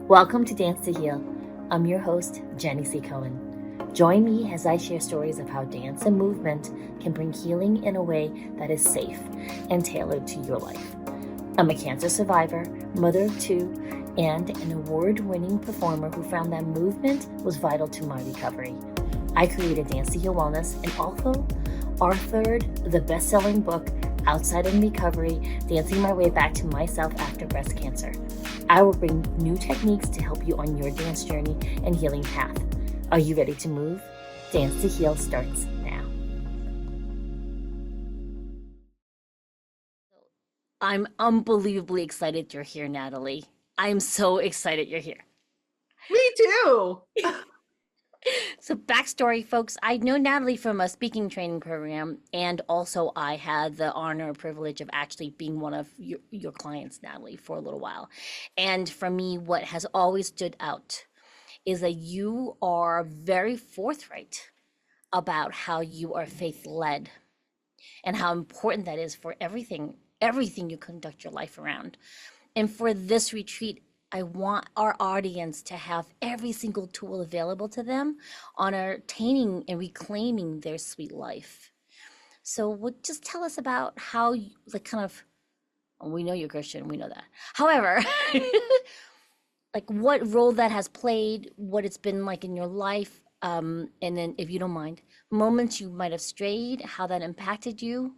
Welcome to Dance to Heal. I'm your host, Jenny C. Cohen. Join me as I share stories of how dance and movement can bring healing in a way that is safe and tailored to your life. I'm a cancer survivor, mother of two, and an award-winning performer who found that movement was vital to my recovery. I created Dance to Heal Wellness and also authored the best-selling book, Outside in Recovery, Dancing My Way Back to Myself After Breast Cancer. I will bring new techniques to help you on your dance journey and healing path. Are you ready to move? Dance to Heal starts now. I'm unbelievably excited you're here, Natalie. I'm so excited you're here. Me too. So backstory, folks, I know Natalie from a speaking training program, and also I had the honor and privilege of actually being one of your clients, Natalie, for a little while. And for me, what has always stood out is that you are very forthright about how you are faith-led and how important that is for everything you conduct your life around. And for this retreat, I want our audience to have every single tool available to them on attaining and reclaiming their sweet life. So, just tell us about how, we know you're Christian, we know that. However, like what role that has played, what it's been like in your life, and then, if you don't mind, moments you might have strayed, how that impacted you.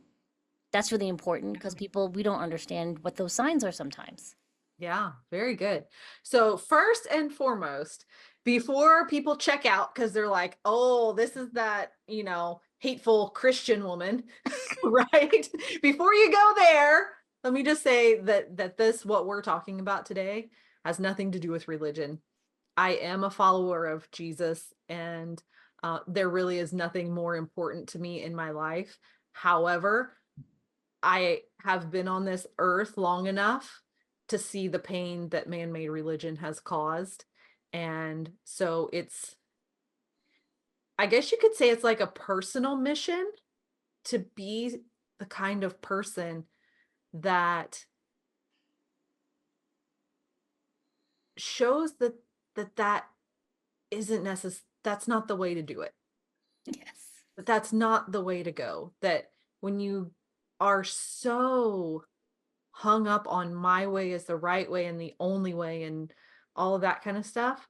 That's really important because we don't understand what those signs are sometimes. Yeah, very good. So first and foremost, before people check out because they're like, oh, this is that, hateful Christian woman, right? Before you go there, let me just say that what we're talking about today has nothing to do with religion. I am a follower of Jesus, and there really is nothing more important to me in my life. However, I have been on this earth long enough to see the pain that man-made religion has caused. And so I guess you could say it's like a personal mission to be the kind of person that shows that isn't necessary. That's not the way to do it. Yes. But that's not the way to go. That when you are so hung up on my way is the right way and the only way and all of that kind of stuff,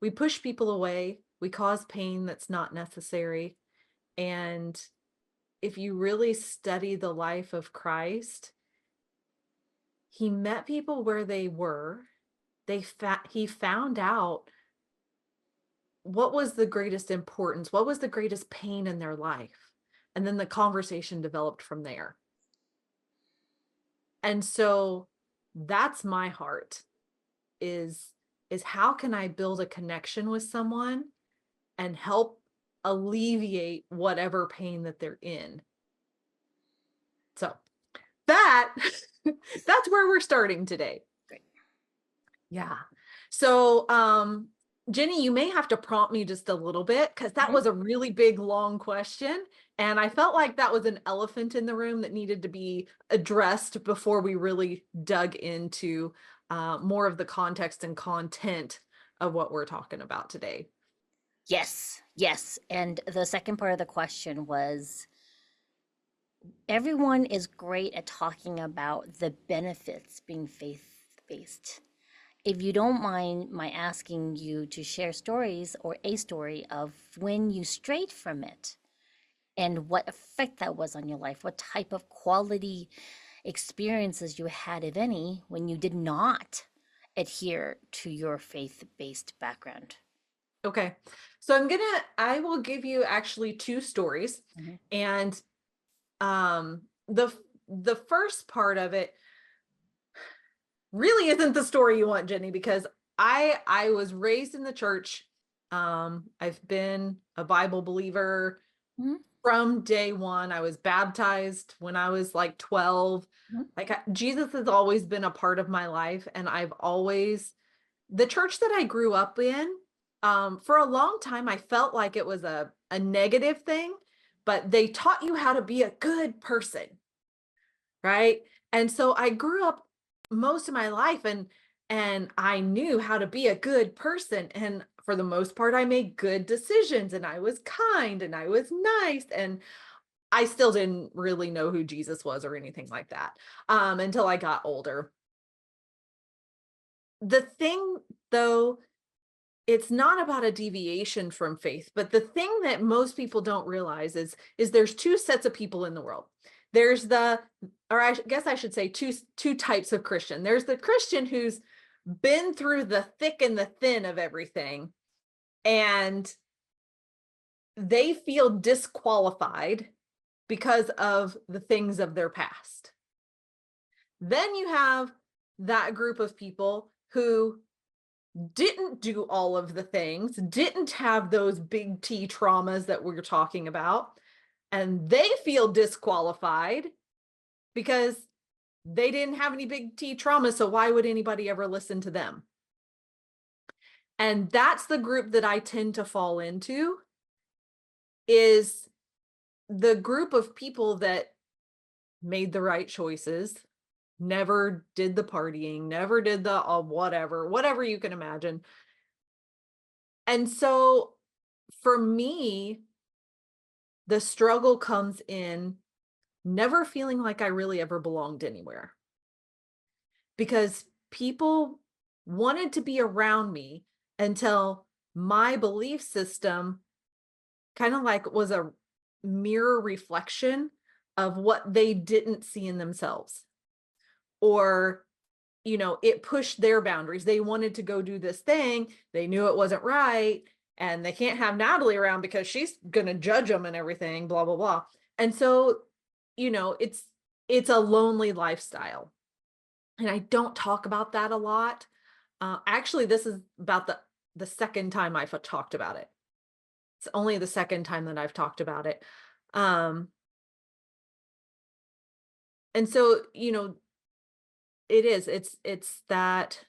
we push people away, we cause pain that's not necessary. And if you really study the life of Christ, he met people where they were. He found out what was the greatest importance, what was the greatest pain in their life, and then the conversation developed from there. And so that's my heart, is how can I build a connection with someone and help alleviate whatever pain that they're in. So that that's where we're starting today. Great. Yeah. So Jenny, you may have to prompt me just a little bit because that was a really big, long question. And I felt like that was an elephant in the room that needed to be addressed before we really dug into more of the context and content of what we're talking about today. Yes, yes. And the second part of the question was, everyone is great at talking about the benefits being faith-based. If you don't mind my asking you to share stories or a story of when you strayed from it and what effect that was on your life, what type of quality experiences you had, if any, when you did not adhere to your faith-based background. Okay. So I will give you actually two stories. And the first part of it really isn't the story you want, Jenny, because I was raised in the church. I've been a Bible believer from day one. I was baptized when I was like 12. Jesus has always been a part of my life, and the church that I grew up in, for a long time, I felt like it was a negative thing, but they taught you how to be a good person, right? And so I grew up most of my life, and and I knew how to be a good person. And for the most part, I made good decisions, and I was kind, and I was nice. And I still didn't really know who Jesus was or anything like that, until I got older. The thing, though, it's not about a deviation from faith, but the thing that most people don't realize is there's two sets of people in the world. There's the, or I guess I should say two types of Christian. There's the Christian who's been through the thick and the thin of everything, and they feel disqualified because of the things of their past. Then you have that group of people who didn't do all of the things, didn't have those big T traumas that we're talking about, and they feel disqualified because they didn't have any big T trauma. So why would anybody ever listen to them? And that's the group that I tend to fall into, is the group of people that made the right choices, never did the partying, never did the whatever you can imagine. And so for me, the struggle comes in never feeling like I really ever belonged anywhere, because people wanted to be around me until my belief system kind of like was a mirror reflection of what they didn't see in themselves, or it pushed their boundaries. They wanted to go do this thing, they knew it wasn't right, and they can't have Natalie around because she's gonna judge them and everything, blah blah blah. And so it's a lonely lifestyle, and I don't talk about that a lot. Actually, this is about the second time I've talked about it. It's only the second time that I've talked about it. um and so it's that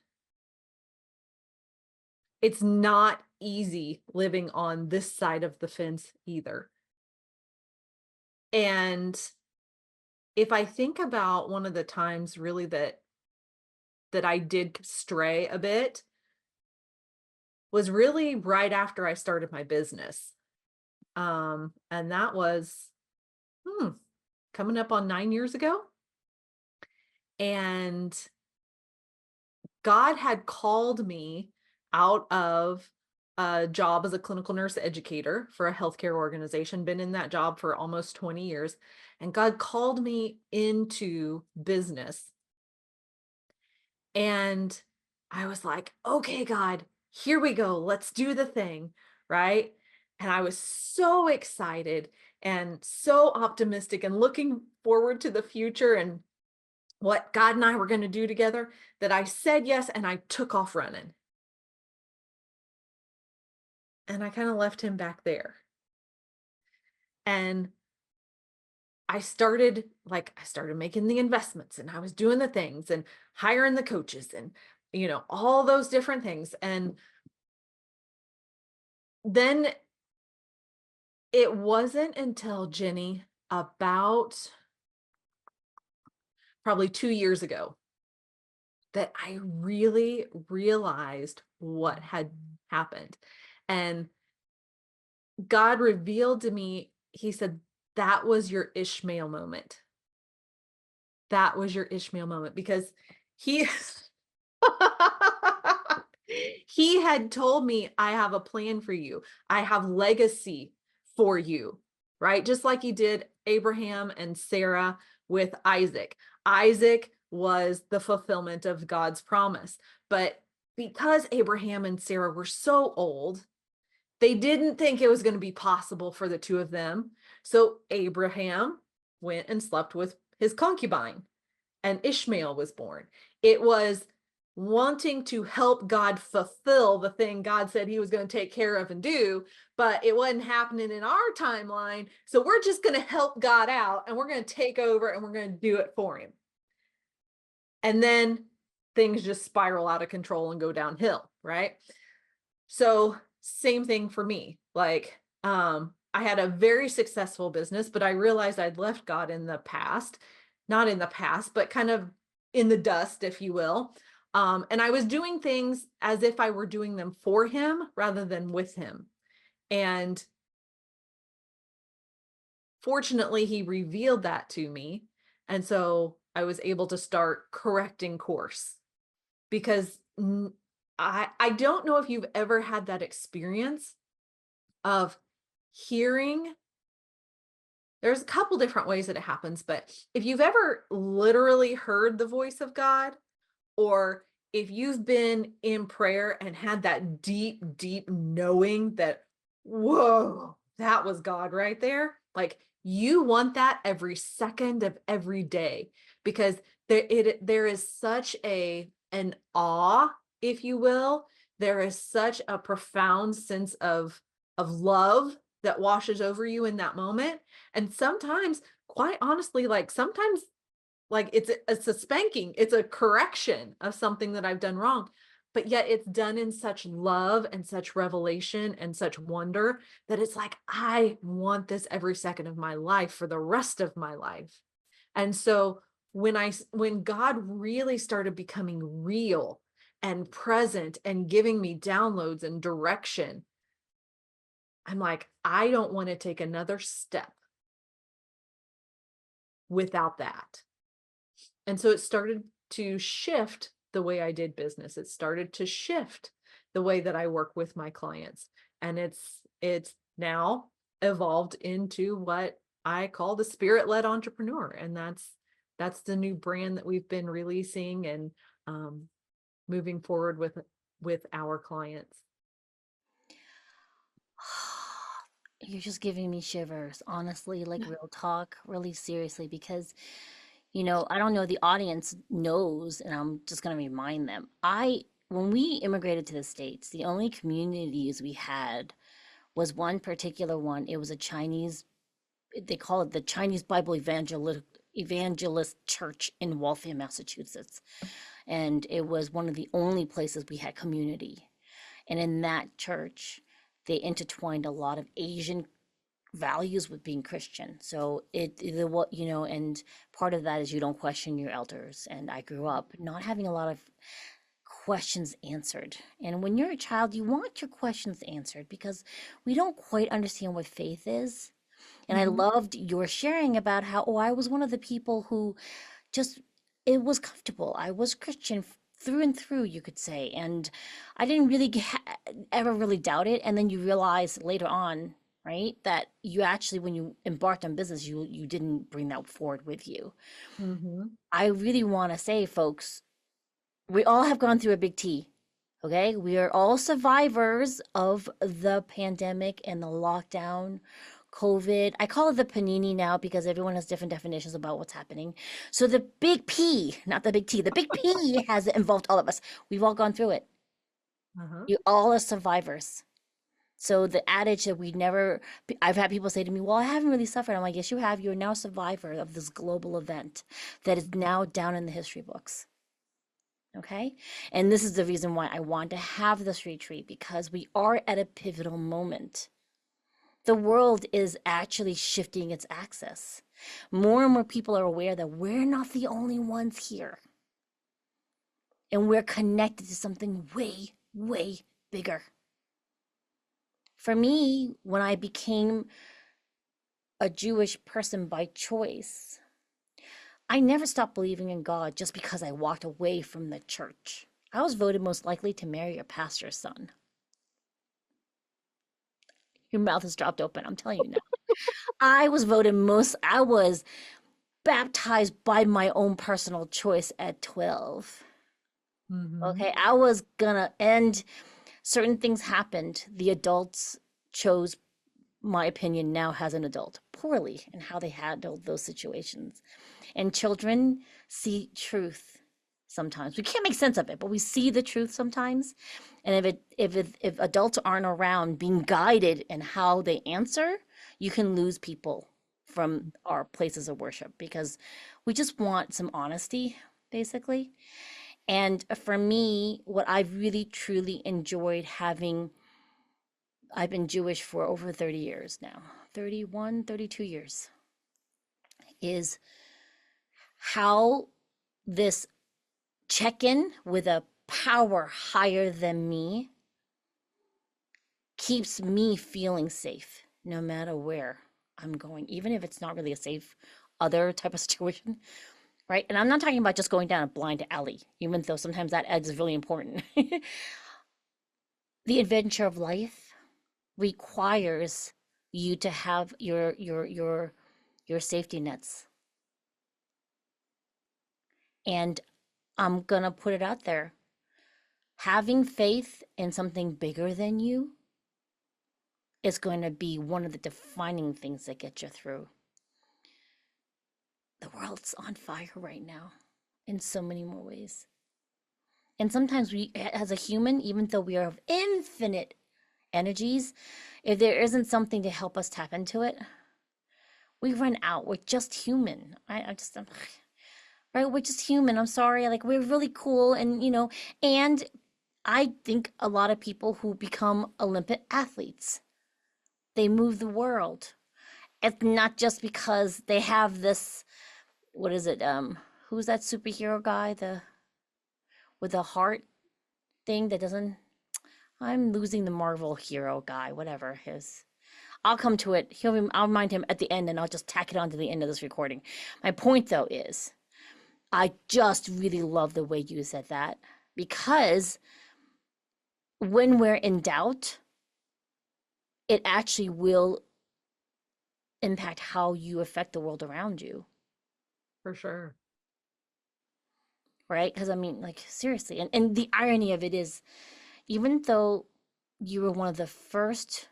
it's not easy living on this side of the fence either. And if I think about one of the times really that I did stray a bit, was really right after I started my business. And that was coming up on 9 years ago. And God had called me out of a job as a clinical nurse educator for a healthcare organization, been in that job for almost 20 years. And God called me into business. And I was like, okay, God, here we go. Let's do the thing. Right. And I was so excited and so optimistic and looking forward to the future and what God and I were going to do together, that I said yes and I took off running. And I kind of left him back there. And I started making the investments, and I was doing the things and hiring the coaches and all those different things. And then it wasn't until, Jenny, about probably 2 years ago, that I really realized what had happened. And God revealed to me, he said, that was your Ishmael moment. That was your Ishmael moment, because he he had told me, I have a plan for you. I have legacy for you, right? Just like he did Abraham and Sarah with Isaac. Isaac was the fulfillment of God's promise. But because Abraham and Sarah were so old, they didn't think it was going to be possible for the two of them. So Abraham went and slept with his concubine, and Ishmael was born. It was wanting to help God fulfill the thing God said he was going to take care of and do, but it wasn't happening in our timeline. So we're just going to help God out, and we're going to take over, and we're going to do it for him. And then things just spiral out of control and go downhill, right? So same thing for me. Like, I had a very successful business, but I realized I'd left God in the past, not in the past, but kind of in the dust, if you will. And I was doing things as if I were doing them for him rather than with him. And fortunately, he revealed that to me. And so I was able to start correcting course because I don't know if you've ever had that experience of hearing. There's a couple different ways that it happens, but if you've ever literally heard the voice of God, or if you've been in prayer and had that deep, deep knowing that, whoa, that was God right there. Like you want that every second of every day because there is such an awe, if you will. There is such a profound sense of love that washes over you in that moment. And sometimes, quite honestly, like sometimes like it's a spanking, it's a correction of something that I've done wrong, but yet it's done in such love and such revelation and such wonder that it's like, I want this every second of my life for the rest of my life. And so when God really started becoming real and present and giving me downloads and direction, I'm like, I don't want to take another step without that. And so it started to shift the way I did business. It started to shift the way that I work with my clients. And it's now evolved into what I call the spirit-led entrepreneur. And that's the new brand that we've been releasing and moving forward with our clients. You're just giving me shivers, honestly, like real talk, really seriously, because, I don't know, the audience knows, and I'm just going to remind them. When we immigrated to the States, the only communities we had was one particular one. It was a Chinese, they call it the Chinese Bible Evangelist Church in Waltham, Massachusetts. And it was one of the only places we had community. And in that church, they intertwined a lot of Asian values with being Christian. So and part of that is you don't question your elders. And I grew up not having a lot of questions answered. And when you're a child, you want your questions answered because we don't quite understand what faith is. And I Mhm. loved your sharing about how, I was one of the people who just, it was comfortable. I was Christian through and through, you could say. And I didn't really ever really doubt it. And then you realize later on, right, that you actually, when you embarked on business, you didn't bring that forward with you. Mhm. I really want to say, folks, we all have gone through a big T. Okay, we are all survivors of the pandemic and the lockdown, COVID. I call it the panini now because everyone has different definitions about what's happening. So the big P, not the big T, the big P has involved all of us. We've all gone through it. Uh-huh. You all are survivors. So the adage that we never, I've had people say to me, well, I haven't really suffered. I'm like, yes, you have. You're now a survivor of this global event that is now down in the history books. Okay. And this is the reason why I want to have this retreat because we are at a pivotal moment. The world is actually shifting its axis. More and more people are aware that we're not the only ones here. And we're connected to something way, way bigger. For me, when I became a Jewish person by choice, I never stopped believing in God just because I walked away from the church. I was voted most likely to marry a pastor's son. Your mouth is dropped open. I'm telling you now. I was baptized by my own personal choice at 12. Mhm. Okay. I was gonna end, certain things happened. The adults chose, my opinion now as an adult, poorly in how they handled those situations. And children see truth sometimes. We can't make sense of it, but we see the truth sometimes. And if adults aren't around being guided in how they answer, you can lose people from our places of worship because we just want some honesty, basically. And for me, what I've really truly enjoyed having, I've been Jewish for over 30 years now, 31, 32 years, is how this check in with a power higher than me keeps me feeling safe no matter where I'm going, even if it's not really a safe other type of situation, right? And I'm not talking about just going down a blind alley, even though sometimes that is really important. The adventure of life requires you to have your safety nets. And I'm gonna put it out there. Having faith in something bigger than you is going to be one of the defining things that get you through. The world's on fire right now in so many more ways. And sometimes we, as a human, even though we are of infinite energies, if there isn't something to help us tap into it, we run out. We're just human. Right? We're just human. I'm sorry. Like, we're really cool. And, and I think a lot of people who become Olympic athletes, they move the world. It's not just because they have this, what is it? Who's that superhero guy? With the heart thing that doesn't, I'm losing the Marvel hero guy, whatever his. I'll come to it. I'll remind him at the end and I'll just tack it on to the end of this recording. My point though is, I just really love the way you said that, because when we're in doubt, it actually will impact how you affect the world around you. For sure. Right? Because I mean, like, seriously. And the irony of it is, even though you were one of the first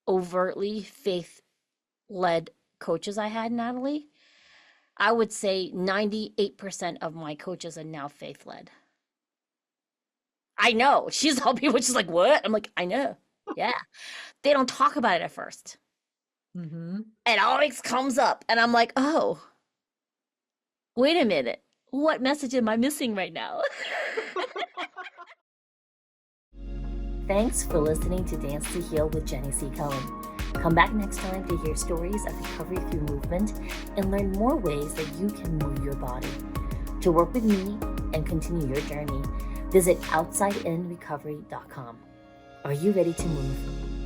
overtly faith-led coaches I had, Natalie, I would say 98% of my coaches are now faith-led. I know. She's all people just like, what? I'm like, I know. Yeah. They don't talk about it at first. Mm-hmm. It always comes up. And I'm like, oh, wait a minute. What message am I missing right now? Thanks for listening to Dance to Heal with Jenny C. Cohen. Come back next time to hear stories of recovery through movement and learn more ways that you can move your body. To work with me and continue your journey, visit OutsideInRecovery.com. Are you ready to move?